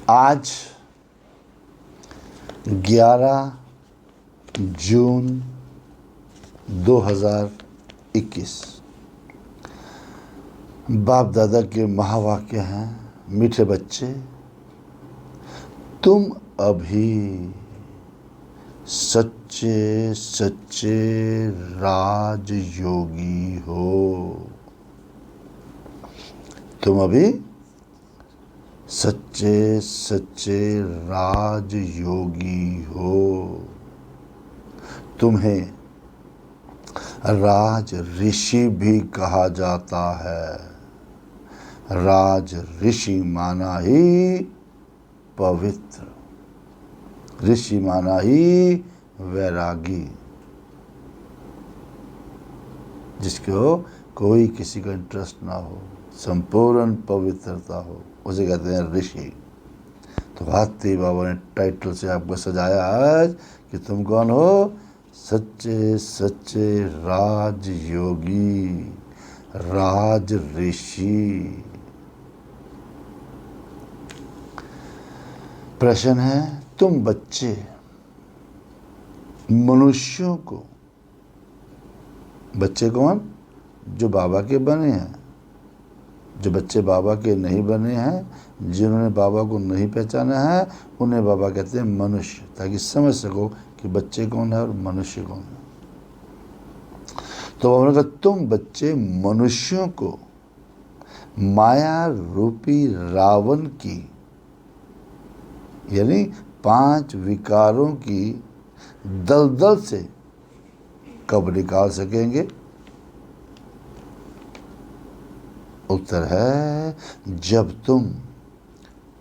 आज 11 जून 2021 बाप दादा के महावाक्य हैं। मीठे बच्चे, तुम अभी सच्चे सच्चे राजयोगी हो। तुम अभी सच्चे सच्चे राजयोगी हो। तुम्हें राज ऋषि भी कहा जाता है। राज ऋषि माना ही पवित्र, ऋषि माना ही वैरागी, जिसको कोई किसी का इंटरेस्ट ना हो, संपूर्ण पवित्रता हो, उसे कहते हैं ऋषि। तो भारती बाबा ने टाइटल से आपको सजाया आज कि तुम कौन हो? सच्चे सच्चे राजयोगी, राज ऋषि। प्रश्न है, तुम बच्चे मनुष्यों को, बच्चे कौन? जो बाबा के बने हैं। जो बच्चे बाबा के नहीं बने हैं, जिन्होंने बाबा को नहीं पहचाना है, उन्हें बाबा कहते हैं मनुष्य, ताकि समझ सको कि बच्चे कौन है और मनुष्य कौन है। तो उन्होंने कहा, तुम बच्चे मनुष्यों को माया रूपी रावण की, यानी 5 विकारों की दलदल से कब निकाल सकेंगे? उत्तर है, जब तुम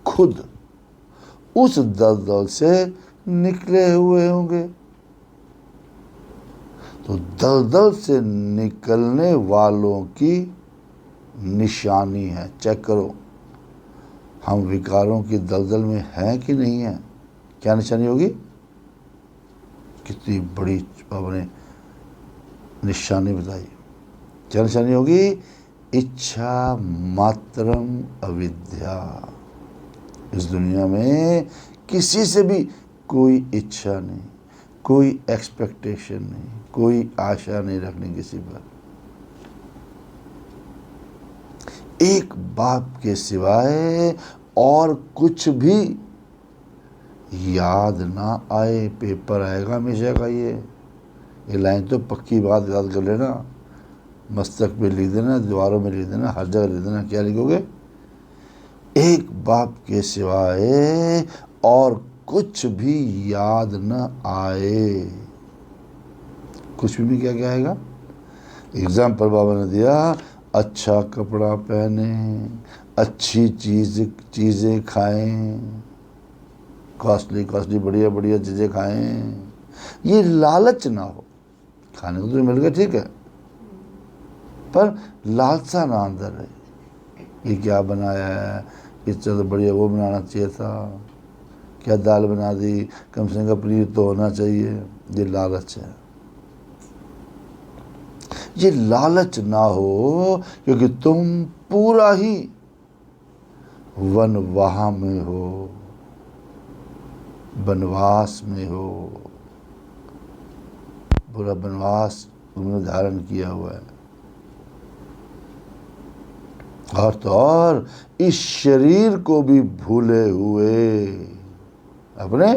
खुद उस दलदल से निकले हुए होंगे। तो दलदल से निकलने वालों की निशानी है। चेक करो, हम विकारों की दलदल में हैं कि नहीं हैं? क्या निशानी होगी? कितनी बड़ी आपने निशानी बताई। क्या निशानी होगी? इच्छा मात्रम अविद्या। इस दुनिया में किसी से भी कोई इच्छा नहीं, कोई एक्सपेक्टेशन नहीं, कोई आशा नहीं रखनी किसी पर। एक बाप के सिवाय और कुछ भी याद ना आए। पेपर आएगा हमेशा का ये लाइन तो पक्की बात याद कर लेना। मस्तक पे लिख देना, दीवारों में लिख देना, हर जगह लिख देना। क्या लिखोगे? एक बाप के सिवाय और कुछ भी याद न आए। कुछ भी क्या क्या आएगा? एग्जाम्पल बाबा ने दिया, अच्छा कपड़ा पहने, अच्छी चीज़ें खाएं, कॉस्टली बढ़िया बढ़िया चीज़ें खाएं। ये लालच ना हो। खाने को तो मिल गया, ठीक है, पर लालसा ना अंदर है। ये क्या बनाया है, इससे तो बढ़िया वो बनाना चाहिए था। क्या दाल बना दी, कम से कम पनीर तो होना चाहिए। ये लालच है। ये लालच ना हो, क्योंकि तुम पूरा ही वनवाह में हो, वनवास में हो। पूरा वनवास तुमने धारण किया हुआ है। और तो और इस शरीर को भी भूले हुए अपने,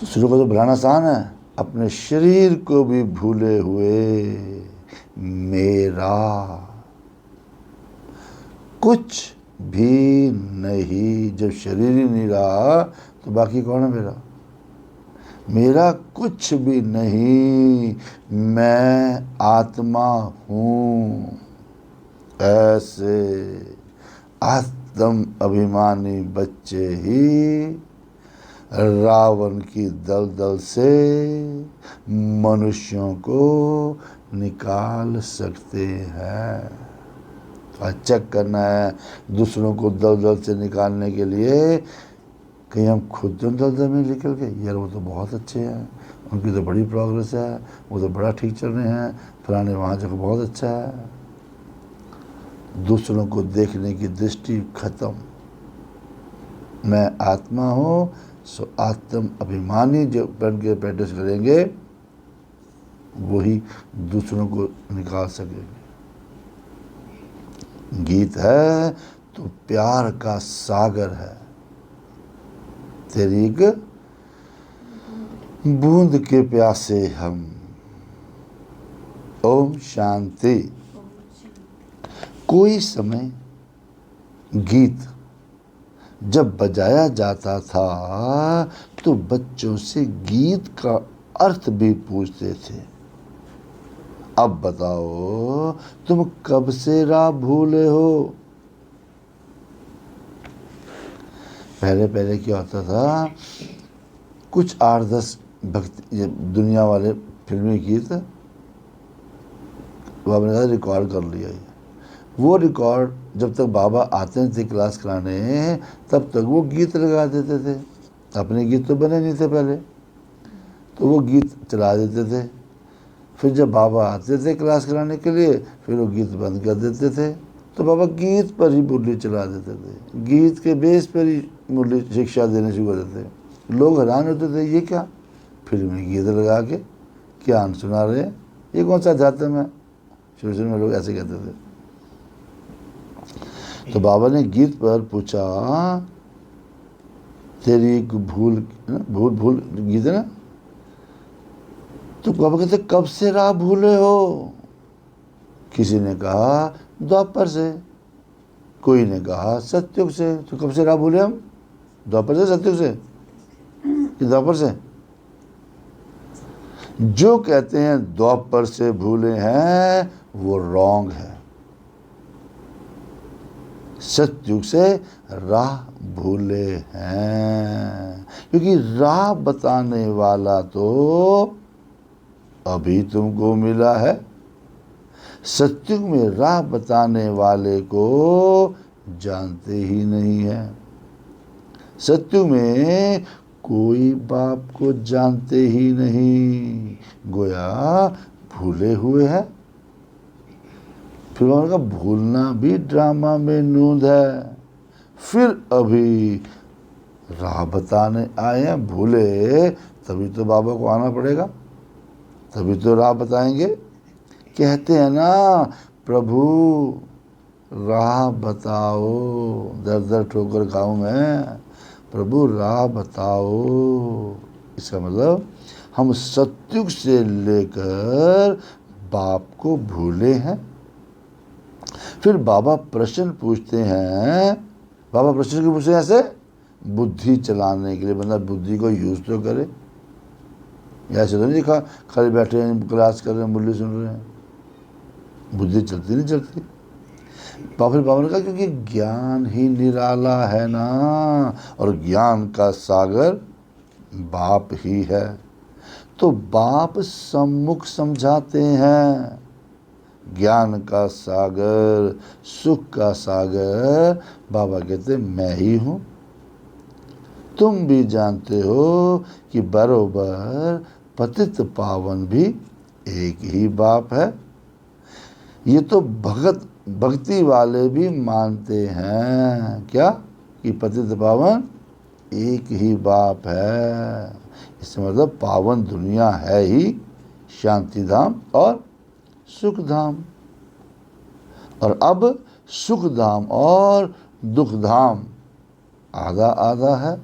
तो शुरू को तो भुलाना आसान है, अपने शरीर को भी भूले हुए मेरा कुछ भी नहीं। जब शरीर ही नहीं रहा तो बाकी कौन है मेरा? मेरा कुछ भी नहीं, मैं आत्मा हूँ। ऐसे आत्म अभिमानी बच्चे ही रावण की दलदल से मनुष्यों को निकाल सकते हैं। तो चेक करना है दूसरों को दलदल से निकालने के लिए, कहीं हम खुद तो दलदल में निकल गए। यार वो तो बहुत अच्छे हैं, उनकी तो बड़ी प्रोग्रेस है, वो तो बड़ा ठीक चल रहे हैं, फलाने वहाँ जगह बहुत अच्छा है। दूसरों को देखने की दृष्टि खत्म। मैं आत्मा हूँ, सो आत्म अभिमानी जो बन के प्रैक्टिस करेंगे वही दूसरों को निकाल सकेंगे। गीत है तो प्यार का सागर है, तेरी एक बूंद के प्यासे हम। ओम शांति। कोई समय गीत जब बजाया जाता था तो बच्चों से गीत का अर्थ भी पूछते थे। अब बताओ तुम कब से राह भूले हो? पहले क्या होता था, कुछ 8-10 भक्ति दुनिया वाले फिल्मी गीत बाबा ने कहा रिकॉर्ड कर लिया। वो रिकॉर्ड जब तक बाबा आते थे क्लास कराने तब तक वो गीत लगा देते थे। अपने गीत तो बने नहीं थे पहले, तो वो गीत चला देते थे। फिर जब बाबा आते थे क्लास कराने के लिए फिर वो गीत बंद कर देते थे। तो बाबा गीत पर ही मुरली चला देते थे, गीत के बेस पर ही मुरली शिक्षा देने शुरू कर देते थे। लोग हैरान होते थे, ये क्या फिल्मी गीत लगा के ज्ञान सुना रहे हैं, ये कौन सा अध्यात्म है? शुरू में लोग ऐसे कहते थे। तो बाबा ने गीत पर पूछा, तेरी एक भूल गीत है ना, तो बाबा कहते कब से राह भूले हो? किसी ने कहा द्वापर से, कोई ने कहा सतयुग से। तो कब से राह भूले हम? द्वापर से, सतयुग से कि द्वापर से? जो कहते हैं द्वापर से भूले हैं वो रॉन्ग है। सतयुग से राह भूले हैं, क्योंकि राह बताने वाला तो अभी तुमको मिला है। सतयुग में राह बताने वाले को जानते ही नहीं है। सतयुग में कोई बाप को जानते ही नहीं, गोया भूले हुए हैं। फिर उन्होंने कहा भूलना भी ड्रामा में नूंद है। फिर अभी राह बताने आए हैं, भूले तभी तो बाबा को आना पड़ेगा, तभी तो राह बताएंगे। कहते हैं ना प्रभु राह बताओ, दर दर ठोकर खाऊं मैं, प्रभु राह बताओ। इसका मतलब हम सतयुग से लेकर बाप को भूले हैं। फिर बाबा प्रश्न पूछते हैं, बाबा प्रश्न क्यों पूछते हैं? ऐसे बुद्धि चलाने के लिए, बंदा बुद्धि को यूज तो करे। ऐसे तो नहीं खाली बैठे हैं क्लास कर रहे हैं मुरली सुन रहे हैं, बुद्धि चलती नहीं चलती। फिर बाबा ने कहा क्योंकि ज्ञान ही निराला है ना, और ज्ञान का सागर बाप ही है। तो बाप सम्मुख समझाते हैं, ज्ञान का सागर, सुख का सागर बाबा कहते मैं ही हूँ। तुम भी जानते हो कि बरोबर पतित पावन भी एक ही बाप है। ये तो भक्ति वाले भी मानते हैं क्या कि पतित पावन एक ही बाप है। इसका मतलब पावन दुनिया है ही शांति धाम और सुख धाम, और अब सुख धाम और दुख धाम आधा आधा है।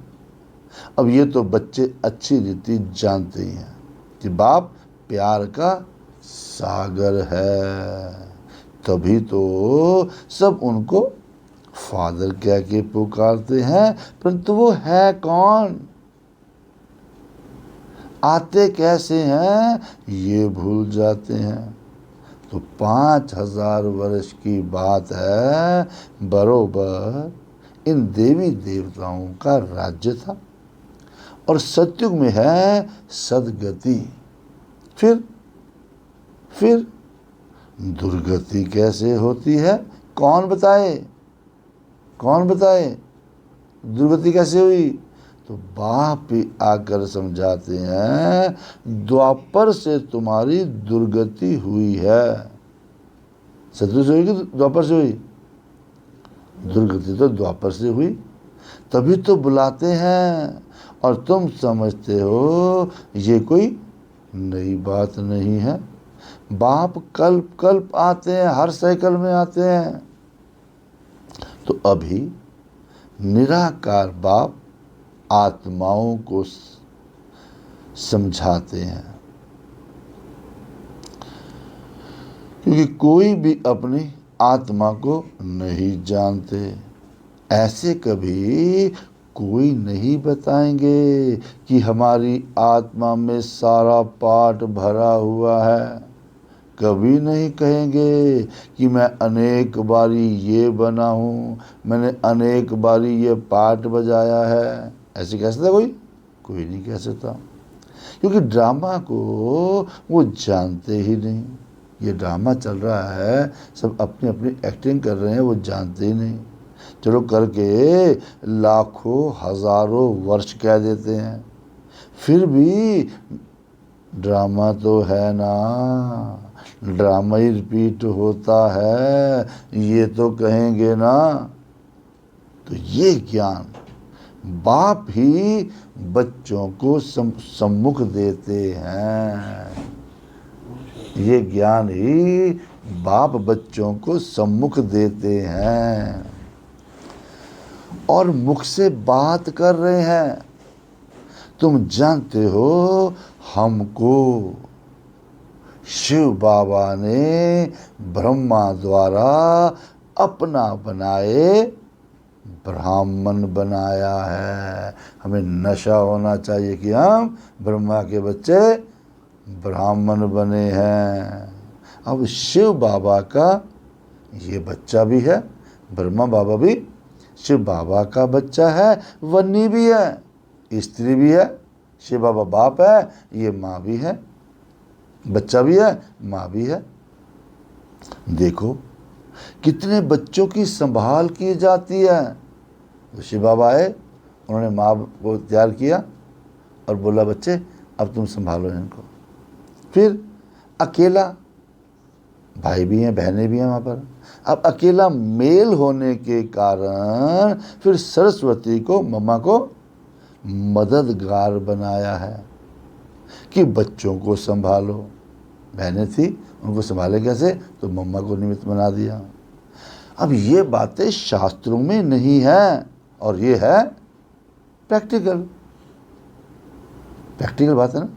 अब ये तो बच्चे अच्छी रीति जानते ही हैं कि बाप प्यार का सागर है, तभी तो सब उनको फादर कह के पुकारते हैं। परंतु वो है कौन, आते कैसे हैं, ये भूल जाते हैं। तो 5000 वर्ष की बात है, बरोबर इन देवी देवताओं का राज्य था, और सतयुग में है सदगति। फिर दुर्गति कैसे होती है? कौन बताए दुर्गति कैसे हुई? तो बाप भी आकर समझाते हैं, द्वापर से तुम्हारी दुर्गति हुई है। सतयुग से हुई कि द्वापर से हुई? दुर्गति तो द्वापर से हुई, तभी तो बुलाते हैं, और तुम समझते हो ये कोई नई बात नहीं है। बाप कल्प कल्प आते हैं, हर साइकिल में आते हैं। तो अभी निराकार बाप आत्माओं को समझाते हैं, क्योंकि कोई भी अपनी आत्मा को नहीं जानते। ऐसे कभी कोई नहीं बताएंगे कि हमारी आत्मा में सारा पाठ भरा हुआ है। कभी नहीं कहेंगे कि मैं अनेक बारी ये बना हूँ, मैंने अनेक बारी ये पाठ बजाया है। ऐसे कह सकता कोई नहीं कह सकता, क्योंकि ड्रामा को वो जानते ही नहीं। ये ड्रामा चल रहा है, सब अपनी अपनी एक्टिंग कर रहे हैं, वो जानते ही नहीं। चलो करके लाखों हजारों वर्ष कह देते हैं, फिर भी ड्रामा तो है ना, ड्रामा ही रिपीट होता है, ये तो कहेंगे ना। तो ये ज्ञान बाप ही बच्चों को सम्मुख देते हैं। ये ज्ञान ही बाप बच्चों को सम्मुख देते हैं, और मुख से बात कर रहे हैं। तुम जानते हो हमको शिव बाबा ने ब्रह्मा द्वारा अपना बनाए ब्राह्मण बनाया है। हमें नशा होना चाहिए कि हम ब्रह्मा के बच्चे ब्राह्मण बने हैं। अब शिव बाबा का ये बच्चा भी है, ब्रह्मा बाबा भी शिव बाबा का बच्चा है, वन्नी भी है, स्त्री भी है। शिव बाबा बाप है, ये माँ भी है, बच्चा भी है, माँ भी है। देखो कितने बच्चों की संभाल की जाती है। तो शिव बाबा आए, उन्होंने माँ को तैयार किया और बोला बच्चे अब तुम संभालो इनको। फिर अकेला, भाई भी हैं बहनें भी हैं वहाँ पर। अब अकेला मेल होने के कारण फिर सरस्वती को, मम्मा को मददगार बनाया है कि बच्चों को संभालो। बहनें थी, उनको संभाले कैसे, तो मम्मा को निमित्त बना दिया। अब ये बातें शास्त्रों में नहीं है, और ये है प्रैक्टिकल बात है ना।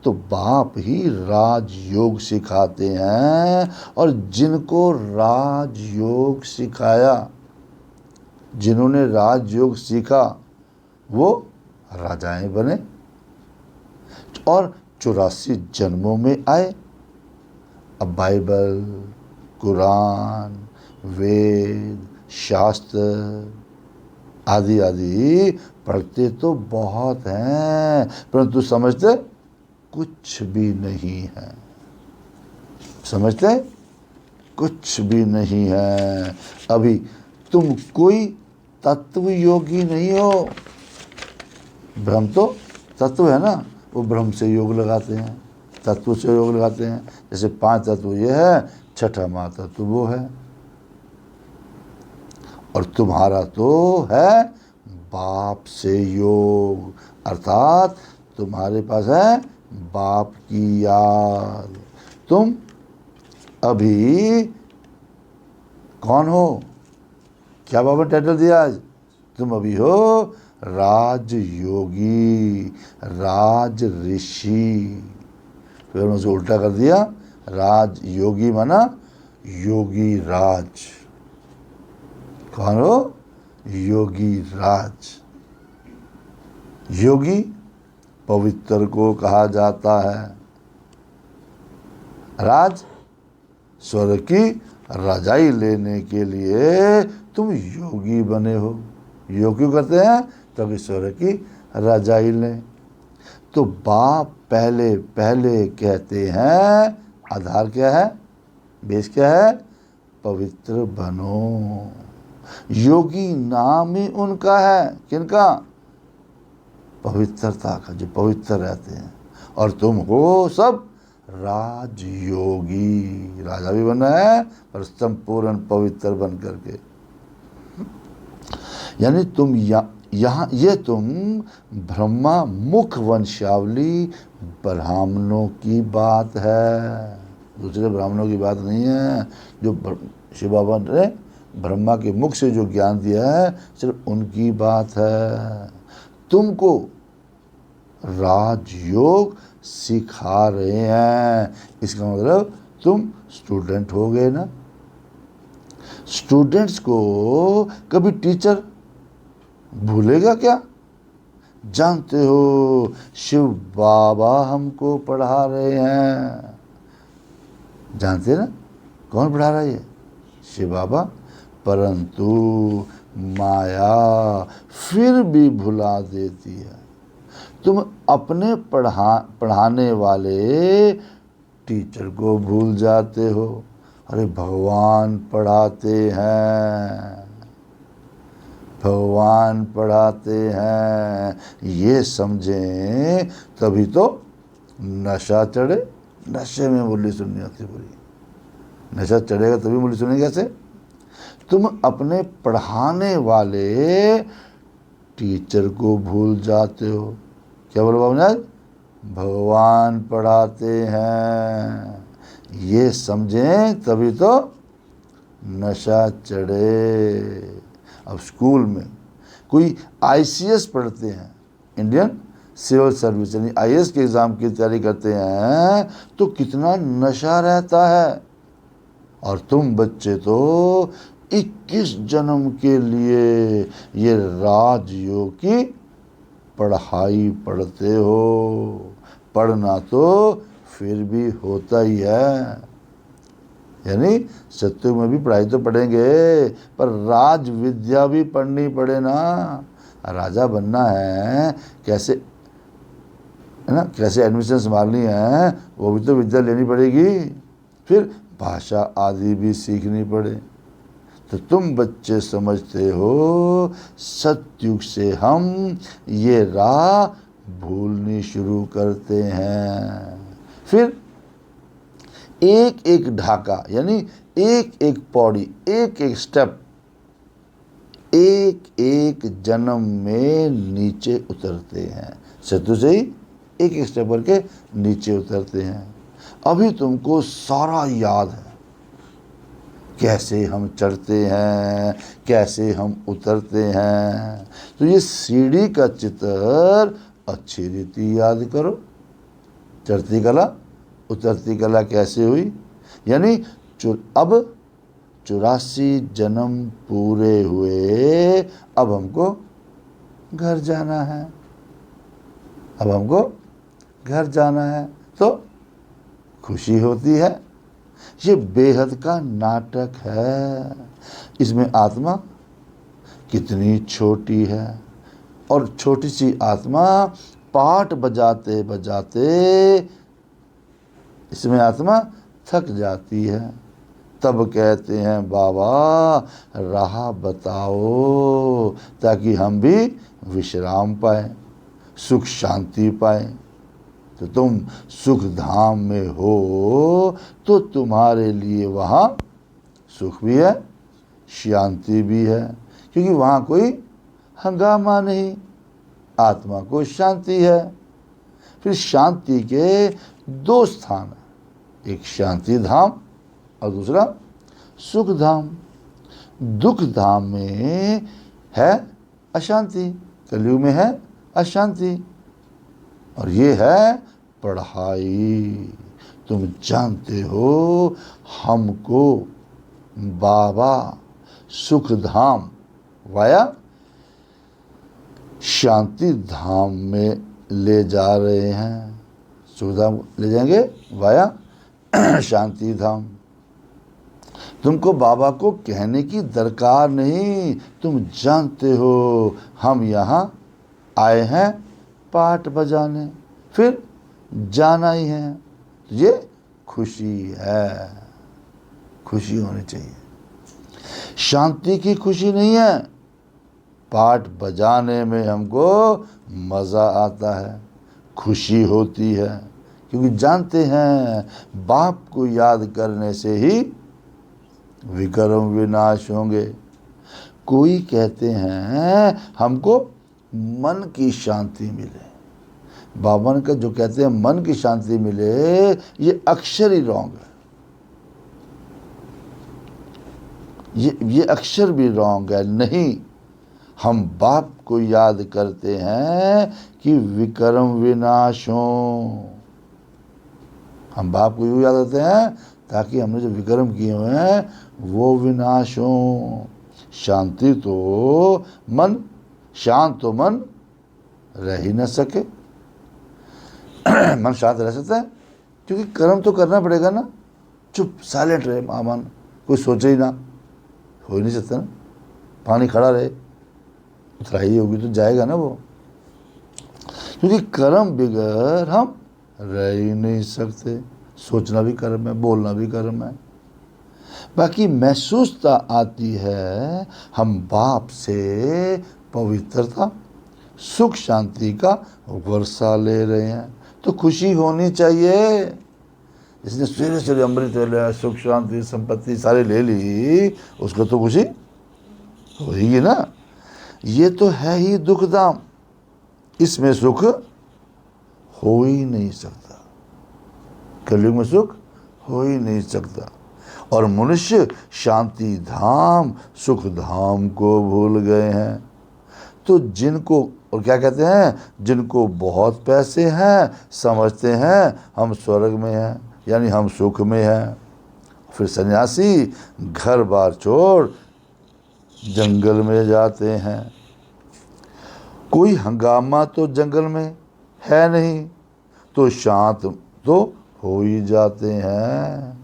तो बाप ही राजयोग सिखाते हैं, और जिनको राजयोग सिखाया, जिन्होंने राजयोग सीखा, वो राजाएं बने और 84 जन्मों में आए। अब बाइबल, कुरान, वेद, शास्त्र आदि आदि पढ़ते तो बहुत हैं, परंतु समझते कुछ भी नहीं है। समझते कुछ भी नहीं है। अभी तुम कोई तत्व योगी नहीं हो। ब्रह्म तो तत्व है ना, वो ब्रह्म से योग लगाते हैं, तत्व से योग लगाते हैं। जैसे 5 तत्व ये है, छठा महातत्व वो है। और तुम्हारा तो है बाप से योग, अर्थात तुम्हारे पास है बाप की याद। तुम अभी कौन हो, क्या बाबा टाइटल दिया आज? तुम अभी हो राजयोगी, राज ऋषि। फिर उसे उल्टा कर दिया, राजयोगी माना योगी राज। कौन हो? योगी राज। योगी पवित्र को कहा जाता है। राज स्वर्ग की रजाई लेने के लिए तुम योगी बने हो। योग क्यों करते हैं? तभी स्वर्ग की रजाई लें। तो बाप पहले पहले कहते हैं, आधार क्या है, बेस क्या है? पवित्र बनो। योगी नाम ही उनका है, किनका? पवित्रता का, जो पवित्र रहते हैं। और तुम हो सब राजयोगी। राजा भी बनना है पर संपूर्ण पवित्र बन करके। यानी तुम यहाँ ये तुम ब्रह्मा मुख वंशावली ब्राह्मणों की बात है, दूसरे ब्राह्मणों की बात नहीं है। जो शिव बाबा ने ब्रह्मा के मुख से जो ज्ञान दिया है सिर्फ उनकी बात है। तुमको राजयोग सिखा रहे हैं, इसका मतलब तुम स्टूडेंट हो गए ना। स्टूडेंट्स को कभी टीचर भूलेगा क्या? जानते हो शिव बाबा हमको पढ़ा रहे हैं, जानते ना कौन पढ़ा रहा है? ये शिव बाबा। परंतु माया फिर भी भुला देती है। तुम अपने पढ़ाने वाले टीचर को भूल जाते हो। अरे भगवान पढ़ाते हैं, भगवान पढ़ाते हैं, ये समझें तभी तो नशा चढ़े। नशे में बोली सुननी होती पूरी, नशा चढ़ेगा तभी बोली सुनेगी कैसे? तुम अपने पढ़ाने वाले टीचर को भूल जाते हो। क्या बोलो बाबू? भगवान पढ़ाते हैं, ये समझें तभी तो नशा चढ़े। अब स्कूल में कोई आईसीएस पढ़ते हैं, इंडियन सिविल सर्विस यानी आईएएस के एग्ज़ाम की तैयारी करते हैं, तो कितना नशा रहता है। और तुम बच्चे तो 21 जन्म के लिए ये राजयोग की पढ़ाई पढ़ते हो। पढ़ना तो फिर भी होता ही है, यानी सत्युग में भी पढ़ाई तो पढ़ेंगे, पर राज विद्या भी पढ़नी पड़े ना। राजा बनना है, कैसे है ना, कैसे एडमिशन संभालनी है, वो भी तो विद्या लेनी पड़ेगी। फिर भाषा आदि भी सीखनी पड़े। तो तुम बच्चे समझते हो सत्युग से हम ये राह भूलनी शुरू करते हैं। फिर एक एक ढाका यानी एक एक पौड़ी, एक एक स्टेप, एक एक जन्म में नीचे उतरते हैं। सत्युग से ही एक एक स्टेप करके नीचे उतरते हैं। अभी तुमको सारा याद है, कैसे हम चढ़ते हैं, कैसे हम उतरते हैं। तो ये सीढ़ी का चित्र अच्छी रीति याद करो। चढ़ती कला उतरती कला कैसे हुई, यानी अब 84 जन्म पूरे हुए, अब हमको घर जाना है, अब हमको घर जाना है, तो खुशी होती है। ये बेहद का नाटक है। इसमें आत्मा कितनी छोटी है, और छोटी सी आत्मा पाठ बजाते बजाते इसमें आत्मा थक जाती है। तब कहते हैं बाबा राह बताओ, ताकि हम भी विश्राम पाएं, सुख शांति पाएं। तो तुम सुख धाम में हो तो तुम्हारे लिए वहाँ सुख भी है, शांति भी है, क्योंकि वहाँ कोई हंगामा नहीं, आत्मा को शांति है। फिर शांति के 2 स्थान, एक शांति धाम और दूसरा सुख धाम। दुख धाम में है अशांति, कलयुग में है अशांति, और ये है पढ़ाई। तुम जानते हो हमको बाबा सुख धाम वाया शांति धाम में ले जा रहे हैं। सुख धाम ले जाएंगे वाया शांति धाम। तुमको बाबा को कहने की दरकार नहीं, तुम जानते हो हम यहाँ आए हैं पाठ बजाने, फिर जाना ही है। ये खुशी है, खुशी होनी चाहिए। शांति की खुशी नहीं है, पाठ बजाने में हमको मज़ा आता है, खुशी होती है, क्योंकि जानते हैं बाप को याद करने से ही विकर्म विनाश होंगे। कोई कहते हैं हमको मन की शांति मिले। बाबा ने कहा जो कहते हैं मन की शांति मिले, ये अक्षर ही रॉन्ग है। ये अक्षर भी रॉन्ग है। नहीं, हम बाप को याद करते हैं कि विक्रम विनाश हो। हम बाप को यूँ याद करते हैं ताकि हमने जो विक्रम किए हुए हैं वो विनाश हो। शांति तो मन, शांत तो मन रह ही न सके। मन शांत रह सकता है क्योंकि कर्म तो करना पड़ेगा ना। चुप साइलेंट रहे मन, कोई सोचे ही ना, हो ही नहीं सकता ना। पानी खड़ा रहे, उतराई होगी तो जाएगा ना वो, क्योंकि कर्म बिगैर हम रह ही नहीं सकते। सोचना भी कर्म है, बोलना भी कर्म है। बाकी महसूसता आती है हम बाप से पवित्रता, सुख शांति का वर्षा ले रहे हैं, तो खुशी होनी चाहिए। इसने सवेरे सवेरे अमृत ले, सुख शांति संपत्ति सारी ले ली, उसको तो खुशी होगी ना। ये तो है ही दुखधाम, इसमें सुख हो ही नहीं सकता। कलयुग में सुख हो ही नहीं सकता। और मनुष्य शांति धाम सुख धाम को भूल गए हैं। तो जिनको, और क्या कहते हैं, जिनको बहुत पैसे हैं समझते हैं हम स्वर्ग में हैं, यानी हम सुख में हैं। फिर सन्यासी घर बार छोड़ जंगल में जाते हैं। कोई हंगामा तो जंगल में है नहीं, तो शांत तो हो ही जाते हैं।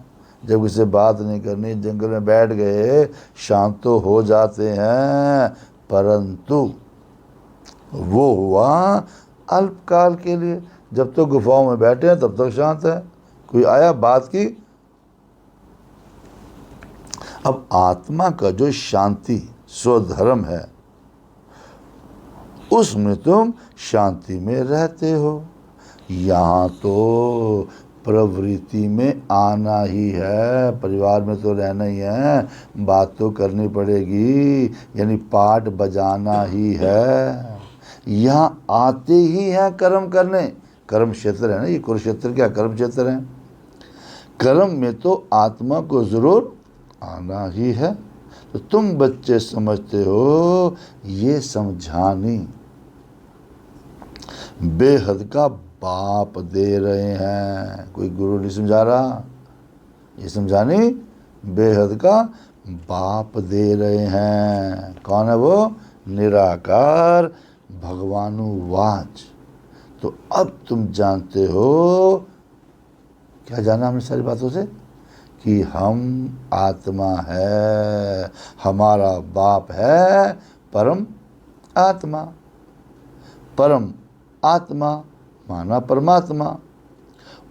जब किसी बात नहीं करनी, जंगल में बैठ गए, शांत तो हो जाते हैं, परंतु वो हुआ अल्पकाल के लिए। जब तक गुफाओं में बैठे हैं तब तक शांत है, कोई आया बात की। अब आत्मा का जो शांति स्वधर्म है, उसमें तुम शांति में रहते हो। यहाँ तो प्रवृत्ति में आना ही है, परिवार में तो रहना ही है, बात तो करनी पड़ेगी, यानी पाठ बजाना ही है। यहाँ आते ही हैं कर्म करने। कर्म क्षेत्र है ना ये, कुरुक्षेत्र क्या कर्म क्षेत्र है। कर्म में तो आत्मा को जरूर आना ही है। तो तुम बच्चे समझते हो ये समझानी बेहद का बाप दे रहे हैं, कोई गुरु नहीं समझा रहा। ये समझानी बेहद का बाप दे रहे हैं। कौन है वो? निराकार भगवानुवाच। तो अब तुम जानते हो, क्या जाना हमने सारी बातों से, कि हम आत्मा है, हमारा बाप है परम आत्मा। परम आत्मा माना परमात्मा,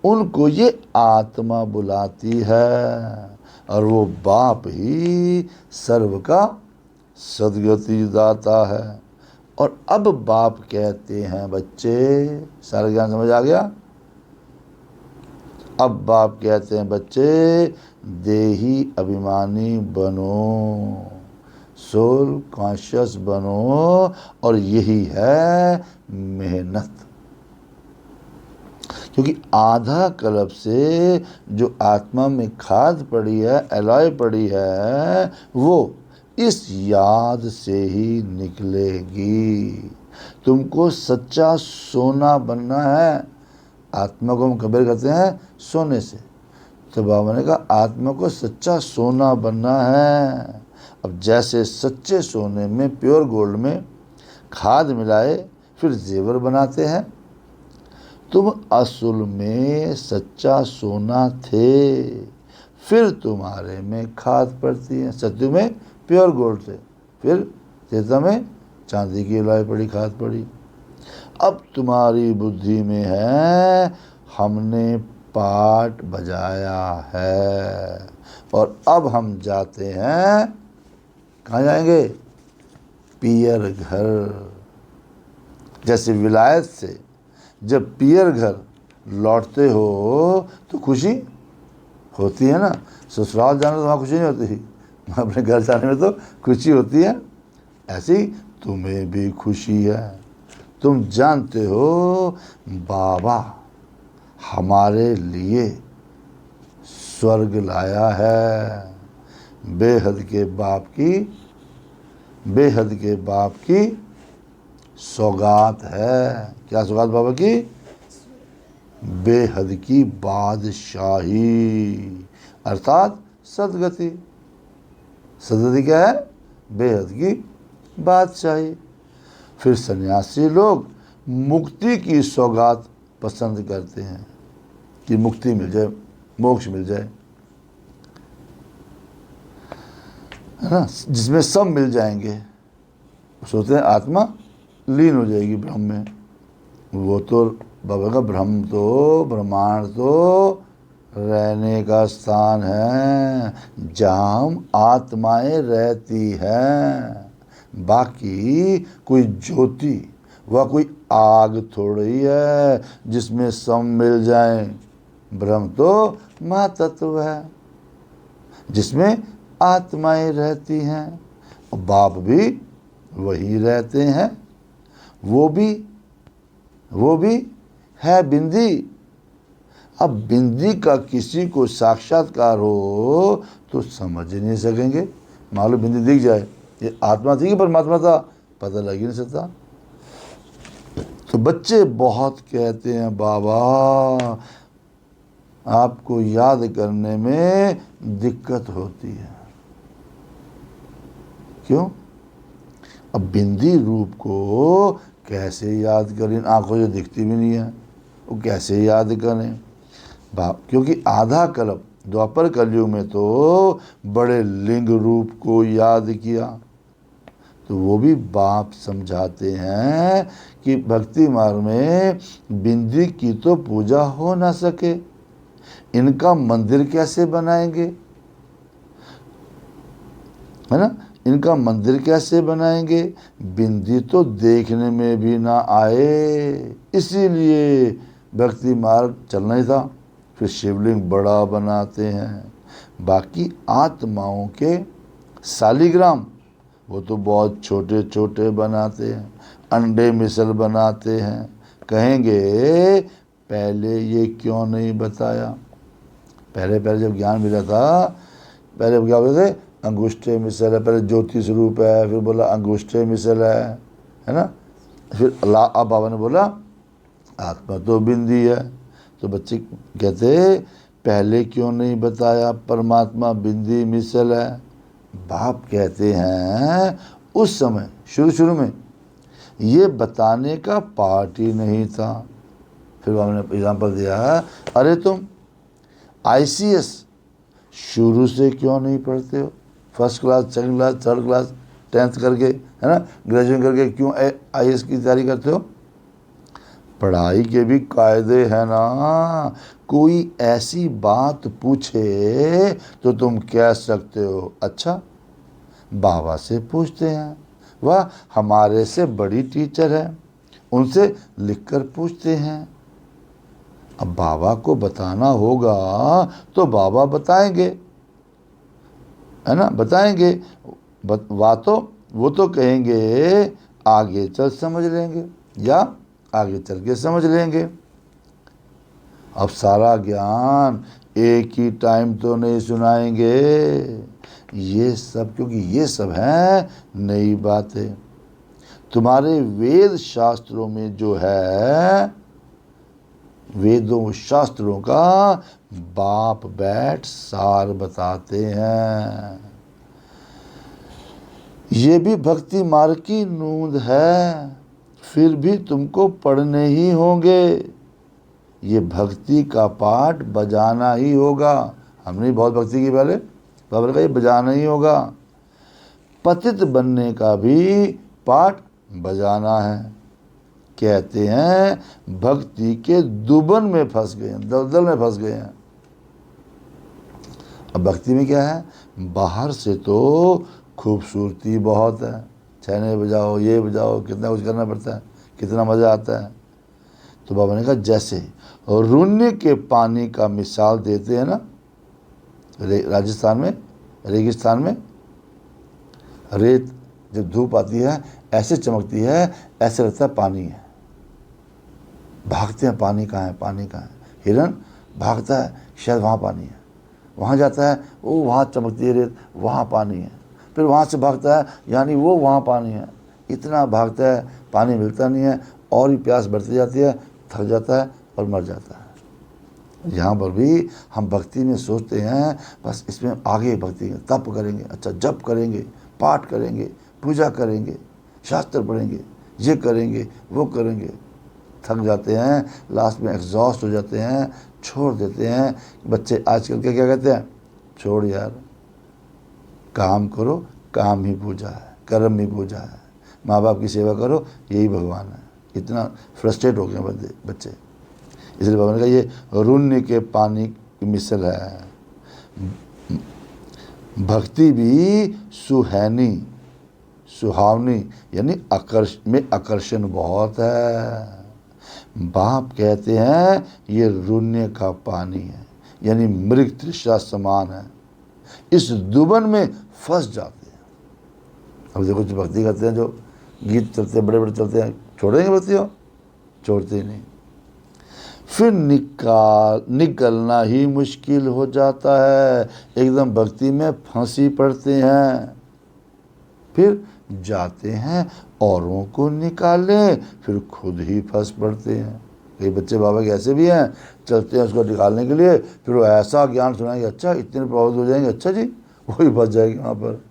उनको ये आत्मा बुलाती है, और वो बाप ही सर्व का सद्गति दाता है। और अब बाप कहते हैं बच्चे, सारा ज्ञान समझ आ गया। अब बाप कहते हैं बच्चे, देही अभिमानी बनो, सोल कॉन्शियस बनो, और यही है मेहनत। क्योंकि आधा कल्प से जो आत्मा में खाद पड़ी है, एलॉय पड़ी है, वो इस याद से ही निकलेगी। तुमको सच्चा सोना बनना है। आत्मा को हम कंपेयर करते हैं सोने से, तो बाबा ने कहा आत्मा को सच्चा सोना बनना है। अब जैसे सच्चे सोने में, प्योर गोल्ड में खाद मिलाए फिर जेवर बनाते हैं, तुम असल में सच्चा सोना थे, फिर तुम्हारे में खाद पड़ती है। सत्य में प्योर गोल्ड थे, फिर त्रेता में चांदी की एलॉय पड़ी, खाद पड़ी। अब तुम्हारी बुद्धि में है हमने पाठ बजाया है, और अब हम जाते हैं, कहाँ जाएंगे? पियर घर। जैसे विलायत से जब पियर घर लौटते हो तो खुशी होती है ना। ससुराल जाने तो वहाँ खुशी नहीं होती, अपने घर जाने में तो खुशी होती है। ऐसी तुम्हें भी खुशी है। तुम जानते हो बाबा हमारे लिए स्वर्ग लाया है। बेहद के बाप की सौगात है। क्या सौगात बाबा की? बेहद की बादशाही, अर्थात सदगति। सदगति क्या है? बेहद की बादशाही। फिर सन्यासी लोग मुक्ति की सौगात पसंद करते हैं कि मुक्ति मिल जाए, मोक्ष मिल जाए, है ना, जिसमें सब मिल जाएंगे। सोचते हैं आत्मा लीन हो जाएगी ब्रह्म में। वो तो बाबा का ब्रह्म तो, ब्रह्मांड तो रहने का स्थान है जहाँ हम आत्माएं रहती हैं। बाकी कोई ज्योति व कोई आग थोड़ी है जिसमें सब मिल जाए। ब्रह्म तो महातत्व है जिसमें आत्माएं रहती हैं। बाप भी वही रहते हैं। वो भी है बिंदी। अब बिंदी का किसी को साक्षात्कार हो तो समझ ही नहीं सकेंगे। मान लो बिंदी दिख जाए, ये आत्मा थी कि परमात्मा था, पता लग ही नहीं सकता। तो बच्चे बहुत कहते हैं बाबा आपको याद करने में दिक्कत होती है। क्यों? अब बिंदी रूप को कैसे याद करें? आंखों से दिखती भी नहीं है, वो कैसे याद करें बाप? क्योंकि आधा कल्प द्वापर कलयुग में तो बड़े लिंग रूप को याद किया। तो वो भी बाप समझाते हैं कि भक्ति मार्ग में बिंदी की तो पूजा हो ना सके, इनका मंदिर कैसे बनाएंगे, है ना? इनका मंदिर कैसे बनाएंगे? बिंदी तो देखने में भी ना आए, इसीलिए भक्ति मार्ग चलना ही था। फिर शिवलिंग बड़ा बनाते हैं। बाकी आत्माओं के शालिग्राम वो तो बहुत छोटे छोटे बनाते हैं, अंडे मिसल बनाते हैं। कहेंगे पहले ये क्यों नहीं बताया? पहले जब ज्ञान मिला था, पहले क्या बोलते थे? अंगूष्ठे मिसल है, पहले ज्योतिष रूप है, फिर बोला अंगूष्ठे मिसल है ना? फिर अल्लाह, अब बाबा ने बोला आत्मा तो बिंदी है। तो बच्चे कहते पहले क्यों नहीं बताया परमात्मा बिंदी मिसल है? बाप कहते हैं उस समय शुरू में ये बताने का पार्ट ही नहीं था। फिर बाबा ने एग्जाम्पल दिया, अरे तुम ICS शुरू से क्यों नहीं पढ़ते हो? First class, second class, third class, 10th करके, है ना, ग्रेजुएशन करके क्यों IAS की तैयारी करते हो? पढ़ाई के भी कायदे हैं ना। कोई ऐसी बात पूछे तो तुम कह सकते हो अच्छा बाबा से पूछते हैं, वह हमारे से बड़ी टीचर है, उनसे लिखकर पूछते हैं। अब बाबा को बताना होगा तो बाबा बताएंगे, है ना, बताएंगे। वो तो कहेंगे आगे चल समझ लेंगे, या आगे चल के समझ लेंगे। अब सारा ज्ञान एक ही टाइम तो नहीं सुनाएंगे ये सब, क्योंकि ये सब है नई बातें। तुम्हारे वेद शास्त्रों में जो है, वेदों शास्त्रों का बाप बैठ सार बताते हैं। ये भी भक्ति मार्ग की नूंद है, फिर भी तुमको पढ़ने ही होंगे। ये भक्ति का पाठ बजाना ही होगा। हमने बहुत भक्ति की पहले, बाबा ने कहा ये बजाना ही होगा। पतित बनने का भी पाठ बजाना है। कहते हैं भक्ति के दुबन में फंस गए हैं, दलदल में फंस गए हैं। अब भक्ति में क्या है? बाहर से तो खूबसूरती बहुत है, छैने बजाओ, ये बजाओ, कितना कुछ करना पड़ता है, कितना मज़ा आता है। तो बाबा ने कहा जैसे रुन्नी के पानी का मिसाल देते हैं ना, राजस्थान में रेगिस्तान में रेत जब धूप आती है ऐसे चमकती है, ऐसे लगता है पानी है। भागते हैं, पानी कहाँ है, पानी कहाँ है। हिरन भागता है, शायद वहाँ पानी है। वहाँ जाता है, वो वहाँ चमकती है रेत, वहाँ पानी है। फिर वहाँ से भागता है, यानी वो वहाँ पानी है। इतना भागता है, पानी मिलता नहीं है, और भी प्यास बढ़ती जाती है, थक जाता है और मर जाता है। यहाँ पर भी हम भक्ति में सोचते हैं बस इसमें आगे भक्ति में तप करेंगे, अच्छा जप करेंगे, पाठ करेंगे, पूजा करेंगे, शास्त्र पढ़ेंगे, ये करेंगे, वो करेंगे। थक जाते हैं, लास्ट में एग्जॉस्ट हो जाते हैं, छोड़ देते हैं। बच्चे आजकल के क्या कहते हैं, छोड़ यार, काम करो, काम ही पूजा है, कर्म ही पूजा है, माँ बाप की सेवा करो, यही भगवान है। इतना फ्रस्ट्रेट हो गए बच्चे। इसलिए भगवान का ये रुण्य के पानी की मिसल है। भक्ति भी सुहानी, सुहावनी, यानी आकर्षण बहुत है। बाप कहते हैं ये रुण्य का पानी है, यानी मृग तृष्णा समान है। इस दुबन में फंस जाते हैं। अब देखो जो भक्ति करते हैं, जो गीत चलते हैं, बड़े बड़े चलते हैं, छोड़ेंगे भक्ति हो? छोड़ते ही नहीं। फिर निकलना ही मुश्किल हो जाता है, एकदम भक्ति में फंसी पड़ते हैं। फिर जाते हैं औरों को निकालने, फिर खुद ही फंस पड़ते हैं। कई बच्चे बाबा के ऐसे भी हैं, चलते हैं उसको निकालने के लिए, फिर वो ऐसा ज्ञान सुनाएंगे, अच्छा इतने प्रभावित हो जाएंगे, अच्छा जी वही फंस जाएगी वहाँ पर।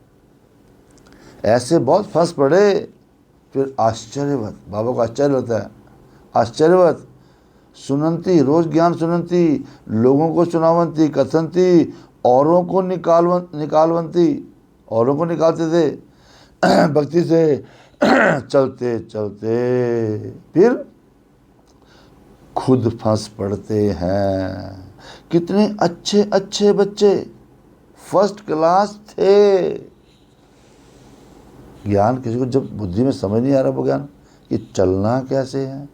ऐसे बहुत फंस पड़े। फिर आश्चर्यवत, बाबा को आश्चर्य होता है, आश्चर्यवत सुनंती, रोज ज्ञान सुनंती, लोगों को सुनावंती, कथनती, औरों को निकालवंती, औरों को निकालते थे भक्ति से। चलते चलते फिर खुद फंस पड़ते हैं। कितने अच्छे अच्छे बच्चे फर्स्ट क्लास थे। ज्ञान किसी को जब बुद्धि में समझ नहीं आ रहा वो ज्ञान कि चलना कैसे है।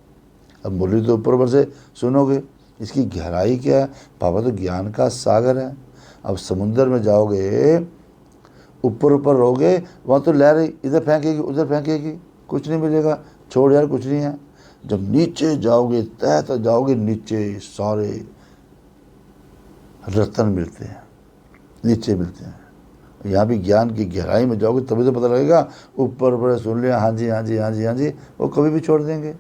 अब मुरली तो ऊपर ऊपर से सुनोगे, इसकी गहराई क्या है। बाबा तो ज्ञान का सागर है। अब समुद्र में जाओगे, ऊपर ऊपर रहोगे, वहाँ तो लहरें इधर फेंकेगी उधर फेंकेगी, कुछ नहीं मिलेगा, छोड़ यार कुछ नहीं है। जब नीचे जाओगे, तह तक जाओगे, नीचे सारे रत्न मिलते हैं, नीचे मिलते हैं। यहाँ भी ज्ञान की गहराई में जाओगे तभी तो पता लगेगा। ऊपर ऊपर सुन लिया, हाँ जी हाँ जी हाँ जी हाँ जी, वो कभी भी छोड़ देंगे।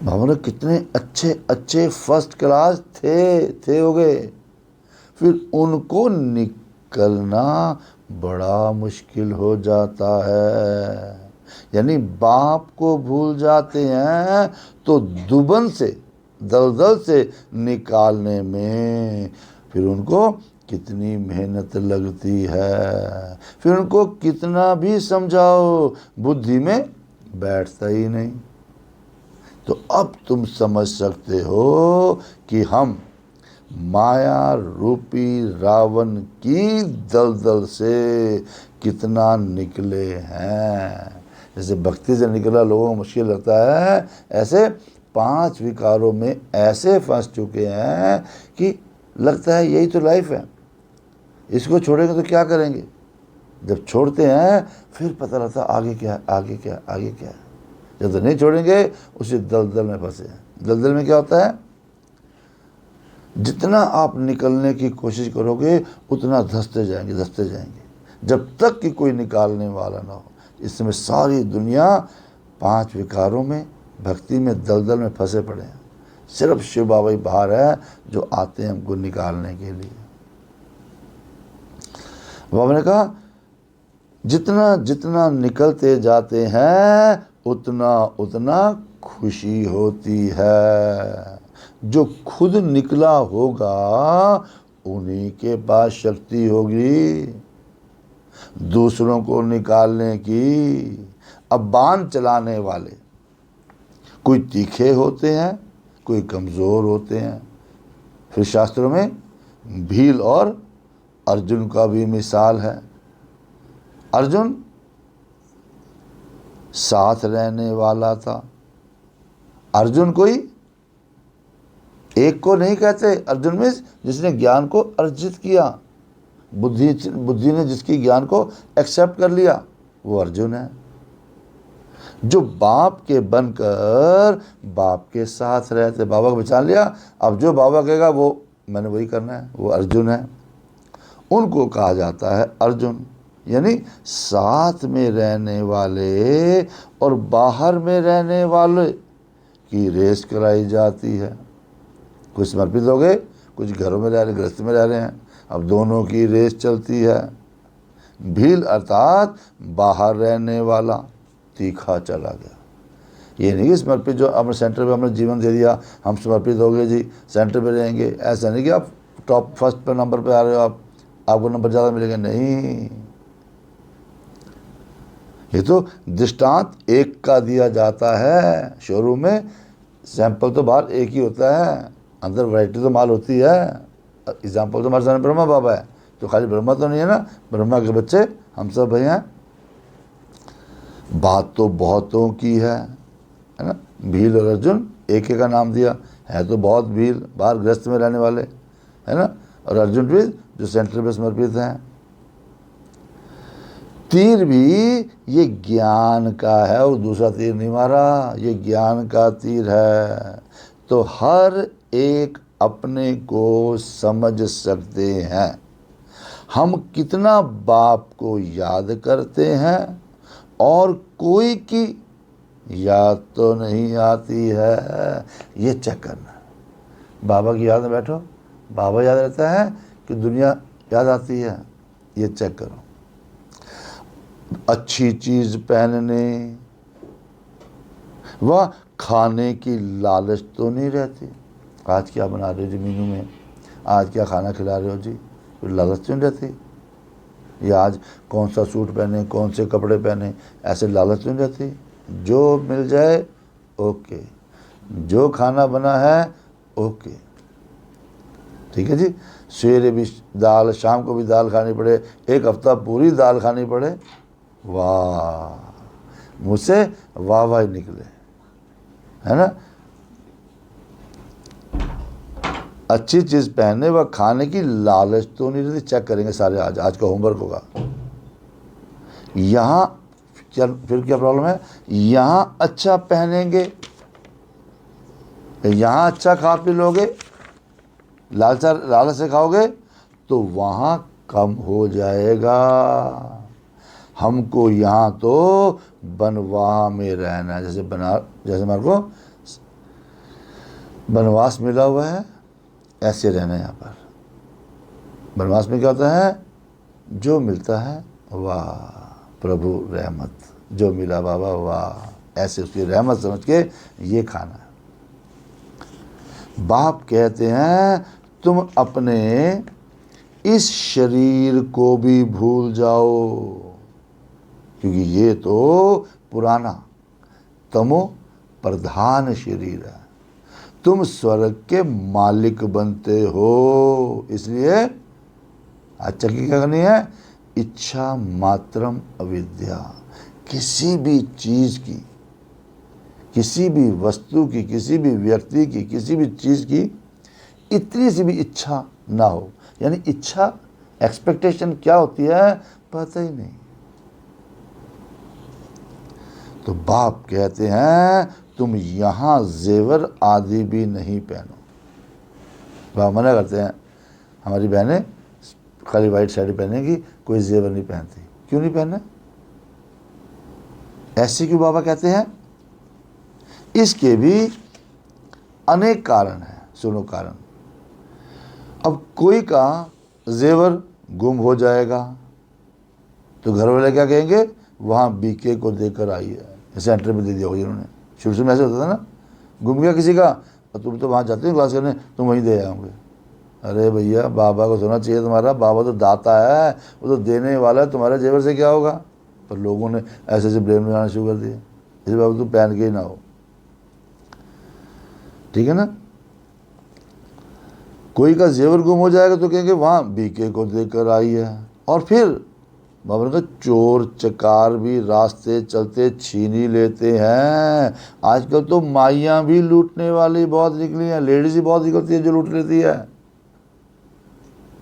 बाबा कितने अच्छे अच्छे फर्स्ट क्लास थे हो गए। फिर उनको निकलना बड़ा मुश्किल हो जाता है, यानी बाप को भूल जाते हैं तो दुबन से, दलदल से निकालने में फिर उनको कितनी मेहनत लगती है। फिर उनको कितना भी समझाओ, बुद्धि में बैठता ही नहीं। तो अब तुम समझ सकते हो कि हम माया रूपी रावण की दलदल से कितना निकले हैं। जैसे भक्ति से निकला लोगों को मुश्किल लगता है, ऐसे 5 विकारों में ऐसे फंस चुके हैं कि लगता है यही तो लाइफ है, इसको छोड़ेंगे तो क्या करेंगे। जब छोड़ते हैं फिर पता लगता है आगे क्या, आगे क्या, आगे क्या। जब तो नहीं छोड़ेंगे उसी दलदल में फंसे हैं। दलदल में क्या होता है, जितना आप निकलने की कोशिश करोगे उतना धंसते जाएंगे, धंसते जाएंगे, जब तक कि कोई निकालने वाला ना हो। इस समय सारी दुनिया 5 विकारों में, भक्ति में, दलदल में फंसे पड़े हैं। सिर्फ शिव बाबा ही बाहर है जो आते हैं हमको निकालने के लिए। बाबा ने कहा जितना जितना निकलते जाते हैं उतना उतना खुशी होती है। जो खुद निकला होगा उन्हीं के पास शक्ति होगी दूसरों को निकालने की। अब बाण चलाने वाले कोई तीखे होते हैं, कोई कमज़ोर होते हैं। फिर शास्त्रों में भील और अर्जुन का भी मिसाल है। अर्जुन साथ रहने वाला था। अर्जुन कोई एक को नहीं कहते, अर्जुन में जिसने ज्ञान को अर्जित किया, बुद्धि ने जिसकी ज्ञान को एक्सेप्ट कर लिया वो अर्जुन है, जो बाप के बनकर बाप के साथ रहते, बाबा को पहचान लिया, अब जो बाबा कहेगा वो मैंने वही करना है, वो अर्जुन है। उनको कहा जाता है अर्जुन, यानी साथ में रहने वाले और बाहर में रहने वाले की रेस कराई जाती है। कुछ समर्पित हो गए, कुछ घरों में रह रहे, गृहस्थ में रह रहे हैं, अब दोनों की रेस चलती है। भील अर्थात बाहर रहने वाला तीखा चला गया। ये नहीं कि समर्पित जो अपने सेंटर पे हमने जीवन दे दिया, हम समर्पित हो गए जी, सेंटर पे रहेंगे, ऐसा नहीं कि आप टॉप फर्स्ट पे नंबर पे आ रहे हो, आपको नंबर ज़्यादा मिलेगा, नहीं। ये तो दृष्टांत एक का दिया जाता है। शोरूम में सैंपल तो बाहर एक ही होता है, अंदर वैरायटी तो माल होती है। एग्जाम्पल तो हमारे सामने ब्रह्मा बाबा है, तो खाली ब्रह्मा तो नहीं है ना, ब्रह्मा के बच्चे हम सब भाई हैं। बात तो बहुतों की है ना। भील और अर्जुन एक का नाम दिया है, तो बहुत भील बाहर गृहस्थ में रहने वाले है ना, और अर्जुन भी जो सेंटर पे समर्पित हैं। तीर भी ये ज्ञान का है, और दूसरा तीर नहीं मारा, ये ज्ञान का तीर है। तो हर एक अपने को समझ सकते हैं। हम कितना बाप को याद करते हैं और कोई की याद तो नहीं आती है, ये चेक करना। बाबा की याद में बैठो, बाबा याद रहता है कि दुनिया याद आती है, ये चेक करो। अच्छी चीज़ पहनने व खाने की लालच तो नहीं रहती। आज क्या बना रहे हो जी मेनू में, आज क्या खाना खिला रहे हो जी, कोई लालच नहीं रहती। या आज कौन सा सूट पहने, कौन से कपड़े पहने, ऐसे लालच नहीं रहती। जो मिल जाए ओके, जो खाना बना है ओके, ठीक है जी। सवेरे भी दाल, शाम को भी दाल खानी पड़े, एक हफ्ता पूरी दाल खानी पड़े, वाह, मुझसे वाह वाह ही निकले, है ना। अच्छी चीज़ पहनने व खाने की लालच तो नहीं रहती। चेक करेंगे सारे, आज का होमवर्क होगा। यहाँ फिर क्या प्रॉब्लम है, यहाँ अच्छा पहनेंगे, यहाँ अच्छा खा पी लोगे, लालच से खाओगे तो वहाँ कम हो जाएगा। हमको यहाँ तो बनवा में रहना है, जैसे हमारे को वनवास मिला हुआ है, ऐसे रहना है यहाँ पर। वनवास में क्या होता है, जो मिलता है वाह प्रभु रहमत, जो मिला बाबा वाह, ऐसे उसकी रहमत समझ के ये खाना है। बाप कहते हैं तुम अपने इस शरीर को भी भूल जाओ, क्योंकि ये तो पुराना तमो प्रधान शरीर है। तुम स्वर्ग के मालिक बनते हो, इसलिए अच्छा की क्या करनी है, इच्छा मात्रम अविद्या। किसी भी चीज़ की, किसी भी वस्तु की, किसी भी व्यक्ति की, किसी भी चीज़ की इतनी सी भी इच्छा ना हो, यानी इच्छा एक्सपेक्टेशन क्या होती है पता ही नहीं। तो बाप कहते हैं तुम यहाँ जेवर आदि भी नहीं पहनो। बाप मना करते हैं, हमारी बहनें खाली वाइट साड़ी पहनेगी, कोई जेवर नहीं पहनती। क्यों नहीं पहने, ऐसे क्यों बाबा कहते हैं? इसके भी अनेक कारण हैं। सुनो कारण। अब कोई का जेवर गुम हो जाएगा तो घर वाले क्या कहेंगे, वहाँ बीके को देकर आई है, सेंटर में दे दिया होगा इन्होंने। शुरू में ऐसे होता था ना, गुम गया किसी का, और तुम तो वहाँ जाते हो क्लास करने, तुम वहीं दे आओगे। अरे भैया बाबा को सुनना चाहिए तुम्हारा, बाबा तो दाता है, वो तो देने वाला है, तुम्हारे जेवर से क्या होगा। पर लोगों ने ऐसे ऐसे ब्लेम लगाना शुरू कर दिए, इसे बाबा तुम पहन के ही ना हो, ठीक है ना। कोई का जेवर गुम हो जाएगा तो कहेंगे वहाँ बीके को देकर आई है। और फिर बाबा ने कहा चोर चकार भी रास्ते चलते छीन ही लेते हैं। आजकल तो माइयाँ भी लूटने वाली बहुत निकली हैं, लेडीज ही बहुत निकलती है जो लूट लेती है।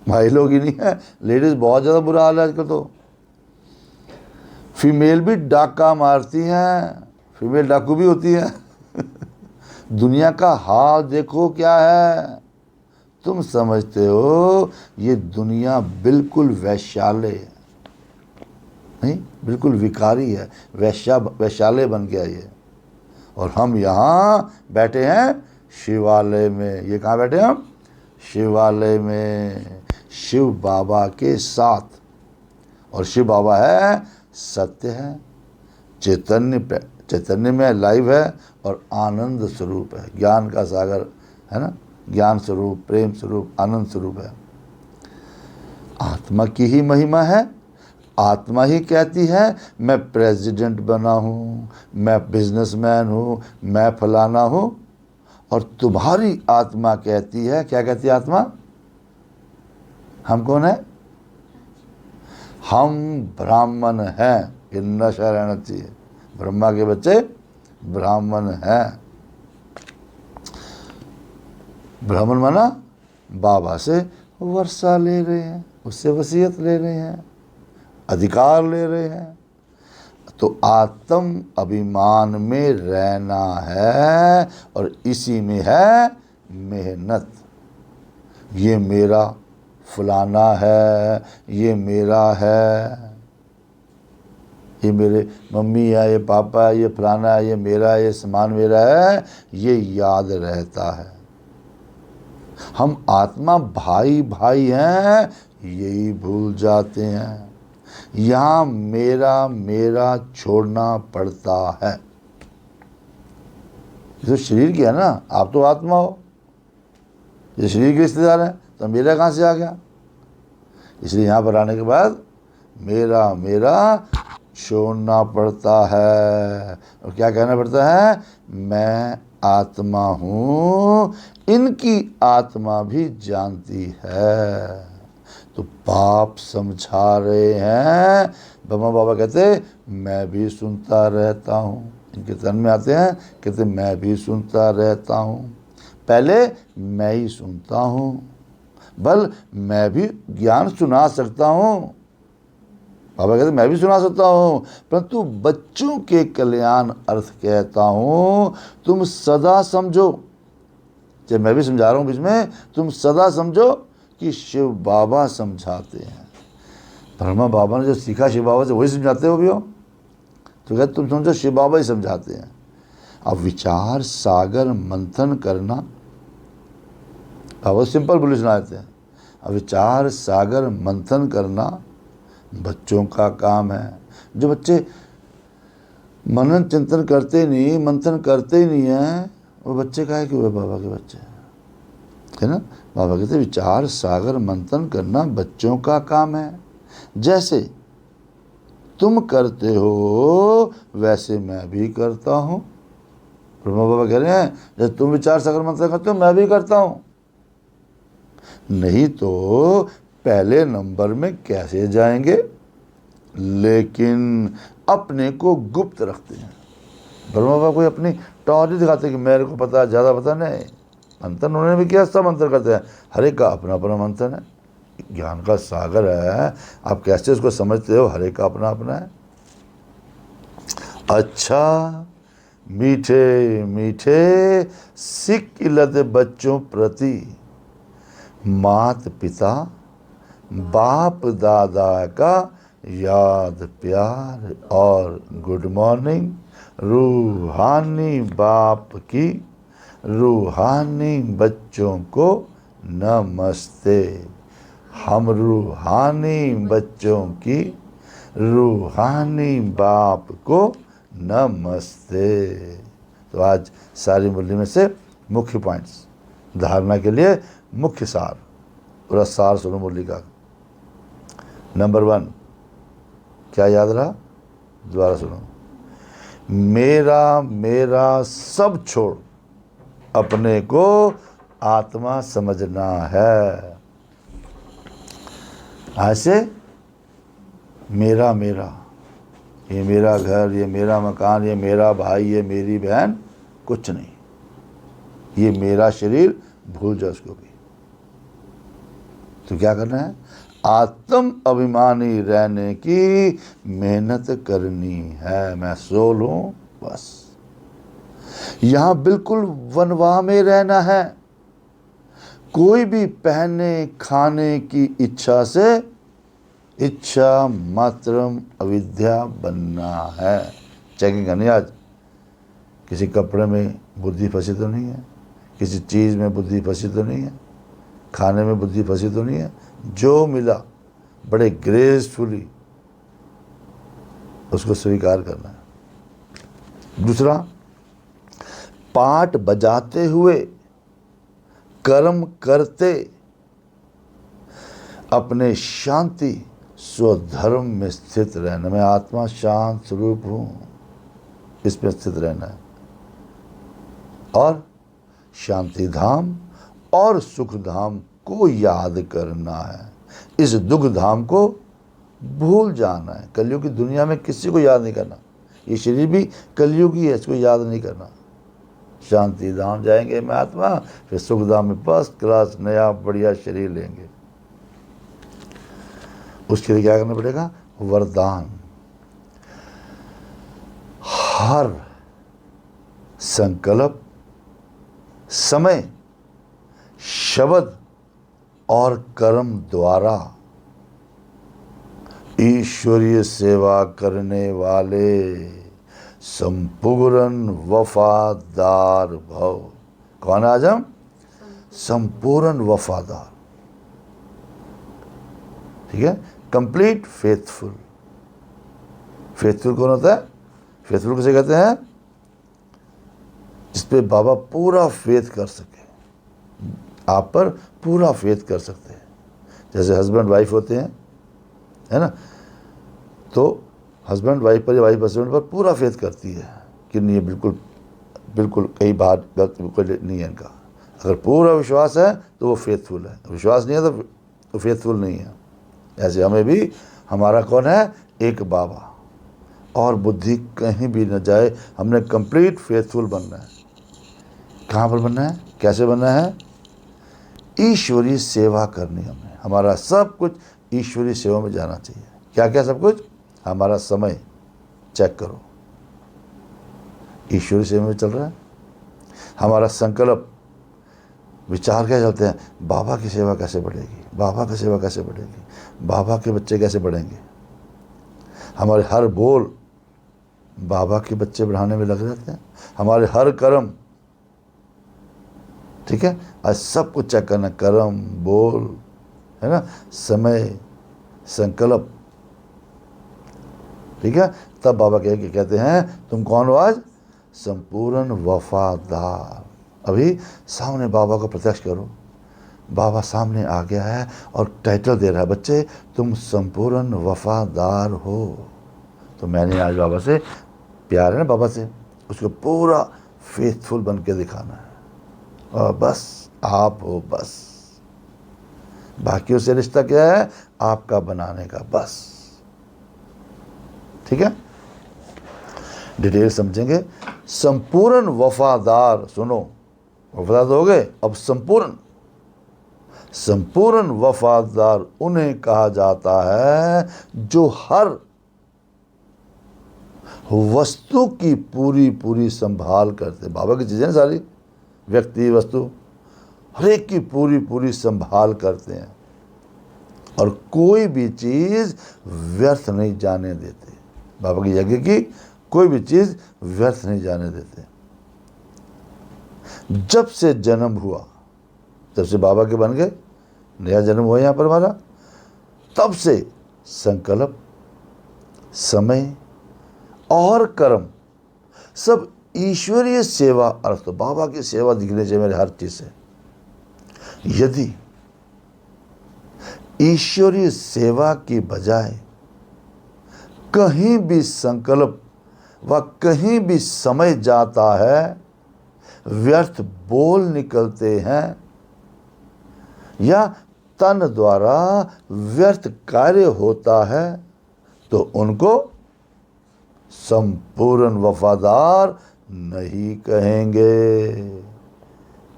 भाई लोग ही नहीं है, लेडीज़ बहुत ज़्यादा बुरा हाल है आजकल। तो फीमेल भी डाका मारती हैं, फीमेल डाकू भी होती हैं। दुनिया का हाल देखो क्या है। तुम समझते हो ये दुनिया बिल्कुल वैश्यालय है, नहीं बिल्कुल विकारी है, वैश्यालय बन गया ये। और हम यहाँ बैठे हैं शिवालय में। ये कहाँ बैठे हैं हम? शिवालय में, शिव बाबा के साथ। और शिव बाबा है, सत्य है, चैतन्य में लाइव है और आनंद स्वरूप है, ज्ञान का सागर है ना, ज्ञान स्वरूप, प्रेम स्वरूप, आनंद स्वरूप है। आत्मा की ही महिमा है। आत्मा ही कहती है मैं प्रेसिडेंट बना हूँ, मैं बिजनेसमैन हूँ, मैं फलाना हूँ। और तुम्हारी आत्मा कहती है, क्या कहती है आत्मा? हम कौन है? हम ब्राह्मण हैं। ये नशा रहना चाहिए। ब्रह्मा के बच्चे ब्राह्मण हैं। ब्राह्मण माना बाबा से वर्षा ले रहे हैं, उससे वसीयत ले रहे हैं, अधिकार ले रहे हैं। तो आत्म अभिमान में रहना है और इसी में है मेहनत। ये मेरा फलाना है, ये मेरा है, ये मेरे मम्मी है, ये पापा है, ये फलाना है, ये मेरा है, ये सामान मेरा है, ये याद रहता है। हम आत्मा भाई भाई हैं, यही भूल जाते हैं। यहाँ मेरा मेरा छोड़ना पड़ता है। जो शरीर की है ना, आप तो आत्मा हो, ये शरीर के रिश्तेदार हैं, तो मेरा कहाँ से आ गया? इसलिए यहाँ पर आने के बाद मेरा मेरा छोड़ना पड़ता है और क्या कहना पड़ता है? मैं आत्मा हूँ, इनकी आत्मा भी जानती है। तो बाप समझा रहे हैं। ब्रह्मा बाबा कहते मैं भी सुनता रहता हूँ। इनके तन में आते हैं, कहते मैं भी सुनता रहता हूँ। पहले मैं ही सुनता हूँ, बल मैं भी ज्ञान सुना सकता हूँ। बाबा कहते मैं भी सुना सकता हूँ, परंतु बच्चों के कल्याण अर्थ कहता हूँ। तुम सदा समझो, जब मैं भी समझा रहा हूँ बीच में, तुम सदा समझो कि शिव बाबा समझाते हैं। ब्रह्मा बाबा ने जो सीखा शिव बाबा से वही समझाते हो भी हो, तो कहते तुम समझो शिव बाबा ही समझाते हैं। अब विचार सागर मंथन करना, बहुत सिंपल बोली सुनाते हैं। अब विचार सागर मंथन करना बच्चों का काम है। जो बच्चे मनन चिंतन करते नहीं, मंथन करते ही नहीं है, वो बच्चे काहे के हुए? बाबा के बच्चे है ना। बाबा कहते विचार सागर मंथन करना बच्चों का काम है। जैसे तुम करते हो वैसे मैं भी करता हूँ। ब्रह्मा बाबा कह रहे हैं जब तुम विचार सागर मंथन करते हो मैं भी करता हूँ, नहीं तो पहले नंबर में कैसे जाएंगे? लेकिन अपने को गुप्त रखते हैं। ब्रह्मा बाबा कोई अपनी टॉर नहीं दिखाते कि मेरे को पता, ज़्यादा पता नहीं। मंथन उन्होंने भी किया, सब मंथन करते हैं, हर एक का अपना अपना मंथन है। ज्ञान का सागर है, आप कैसे उसको समझते हो, हर एक का अपना अपना है। अच्छा मीठे मीठे सिक लद बच्चों प्रति मात पिता बाप दादा का याद प्यार और गुड मॉर्निंग। रूहानी बाप की रूहानी बच्चों को नमस्ते। हम रूहानी बच्चों की रूहानी बाप को नमस्ते। तो आज सारी मुरली में से मुख्य पॉइंट्स, धारणा के लिए मुख्य सार, पूरा सार सुनो मुरली का। नंबर 1 क्या याद रहा? दोबारा सुनो। मेरा मेरा सब छोड़ अपने को आत्मा समझना है। ऐसे मेरा मेरा, ये मेरा घर, ये मेरा मकान, ये मेरा भाई, ये मेरी बहन, कुछ नहीं। ये मेरा शरीर, भूल जाओ उसको भी। तो क्या करना है? आत्म अभिमानी रहने की मेहनत करनी है। मैं सोल हूं, बस। यहां बिल्कुल वनवाह में रहना है। कोई भी पहनने खाने की इच्छा से इच्छा मात्रम अविद्या बनना है। चेकिंग करनी आज। किसी कपड़े में बुद्धि फंसी तो नहीं है, किसी चीज़ में बुद्धि फंसी तो नहीं है, खाने में बुद्धि फंसी तो नहीं है। जो मिला बड़े ग्रेसफुली उसको स्वीकार करना है। दूसरा, पाठ बजाते हुए कर्म करते अपने शांति स्वधर्म में स्थित रहना। मैं आत्मा शांत स्वरूप हूं, इसमें स्थित रहना है। और शांति धाम और सुख धाम को याद करना है। इस दुख धाम को भूल जाना है। कलयुग की दुनिया में किसी को याद नहीं करना। ये शरीर भी कलयुग ही है, इसको याद नहीं करना। शांति धाम जाएंगे महात्मा, फिर सुख धाम में फर्स्ट क्लास नया बढ़िया शरीर लेंगे। उसके लिए क्या करना पड़ेगा? वरदान। हर संकल्प, समय, शब्द और कर्म द्वारा ईश्वरीय सेवा करने वाले संपूर्ण वफादार भव। कौन आज हम? संपूर्ण वफादार। ठीक है? Complete faithful. फेथफुल कौन होता है? फेथफुल किसे कहते हैं? जिसपे बाबा पूरा फेथ कर सके, आप पर पूरा फेथ कर सकते हैं। जैसे हस्बैंड वाइफ होते हैं, है ना? तो हस्बैंड वाइफ पर या वाइफ हस्बैंड पर पूरा फेथ करती है कि नहीं, बिल्कुल बिल्कुल कहीं बाहर गलत बिल्कुल नहीं है इनका। अगर पूरा विश्वास है तो वो फेथफुल है, विश्वास नहीं है तो फेथफुल नहीं है। ऐसे हमें भी, हमारा कौन है? एक बाबा। और बुद्धि कहीं भी न जाए, हमने कंप्लीट फेथफुल बनना है। कहाँ पर बनना है? कैसे बनना है? ईश्वरीय सेवा करनी हमें। हमारा सब कुछ ईश्वरीय सेवा में जाना चाहिए। क्या क्या सब कुछ? हमारा समय चेक करो, ईश्वरीय सेवा में चल रहा है। हमारा संकल्प, विचार क्या चलते हैं? बाबा की सेवा कैसे बढ़ेगी, बाबा की सेवा कैसे बढ़ेगी, बाबा के बच्चे कैसे बढ़ेंगे। हमारे हर बोल बाबा के बच्चे बढ़ाने में लग जाते हैं। हमारे हर कर्म, ठीक है, आज सब कुछ चेक करना। कर्म, बोल, है ना, समय, संकल्प, ठीक है। तब बाबा कहते हैं तुम कौन हो आज? संपूर्ण वफादार। अभी सामने बाबा को प्रत्यक्ष करो। बाबा सामने आ गया है और टाइटल दे रहा है, बच्चे तुम संपूर्ण वफादार हो। तो मैंने आज बाबा से प्यार है ना, बाबा से, उसको पूरा फेथफुल बन के दिखाना है। और बस आप हो, बस बाकियों से रिश्ता क्या है? आपका बनाने का, बस। ठीक है, डिटेल समझेंगे। संपूर्ण वफादार, सुनो, वफादार हो गए, अब संपूर्ण। संपूर्ण वफादार उन्हें कहा जाता है जो हर वस्तु की पूरी पूरी संभाल करते। बाबा की चीजें सारी, व्यक्ति, वस्तु, हर एक की पूरी पूरी संभाल करते हैं और कोई भी चीज व्यर्थ नहीं जाने देते। बाबा की यज्ञ की कोई भी चीज व्यर्थ नहीं जाने देते। जब से जन्म हुआ, जब से बाबा के बन गए, नया जन्म हुआ यहाँ पर हमारा, तब से संकल्प, समय और कर्म सब ईश्वरीय सेवा अर्थ। तो बाबा की सेवा दिखने चाहिए मेरे हर चीज से। यदि ईश्वरीय सेवा की बजाय कहीं भी संकल्प व कहीं भी समय जाता है, व्यर्थ बोल निकलते हैं या तन द्वारा व्यर्थ कार्य होता है, तो उनको संपूर्ण वफादार नहीं कहेंगे।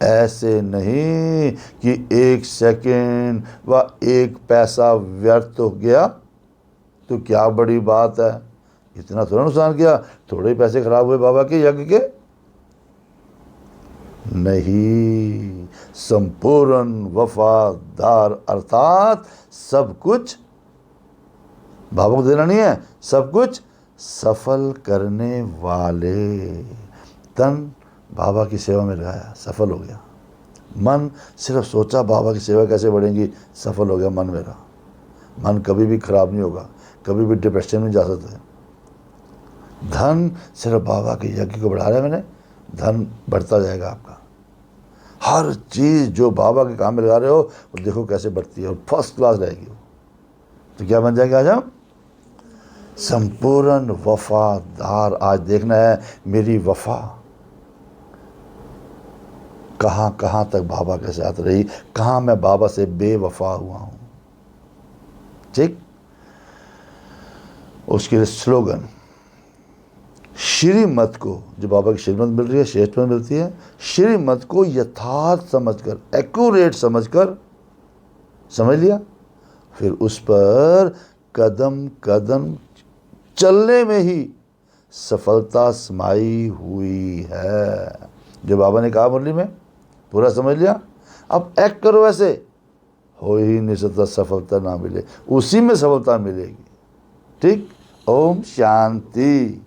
ऐसे नहीं कि 1 सेकंड व 1 पैसा व्यर्थ हो गया तो क्या बड़ी बात है, इतना थोड़ा नुकसान किया, थोड़े ही पैसे खराब हुए बाबा के यज्ञ के। नहीं, संपूर्ण वफादार अर्थात सब कुछ बाबा को देना नहीं है, सब कुछ सफल करने वाले। तन बाबा की सेवा में लगाया, सफल हो गया। मन सिर्फ सोचा बाबा की सेवा कैसे बढ़ेंगी, सफल हो गया मन मेरा। मन कभी भी खराब नहीं होगा, कभी भी डिप्रेशन में जा सकते हैं। धन सिर्फ बाबा के यज्ञ को बढ़ा रहा है मैंने, धन बढ़ता जाएगा आपका। हर चीज़ जो बाबा के काम में लगा रहे हो वो देखो कैसे बढ़ती है और फर्स्ट क्लास रहेगी वो। तो क्या बन जाएगा आज हम? संपूर्ण वफादार। आज देखना है मेरी वफा कहाँ कहाँ तक बाबा के साथ रही, कहाँ मैं बाबा से बेवफा हुआ हूँ। ठीक, उसके लिए स्लोगन, श्रीमत को, जो बाबा की श्रीमत मिल रही है, श्रेष्ठमत मिलती है, श्रीमत को यथार्थ समझकर, एक्यूरेट समझकर, समझ लिया, फिर उस पर कदम कदम चलने में ही सफलता समाई हुई है। जो बाबा ने कहा मुरली में पूरा समझ लिया, अब एक्ट करो वैसे, हो ही नहीं सकता सफलता ना मिले, उसी में सफलता मिलेगी। ठीक, ओम शांति।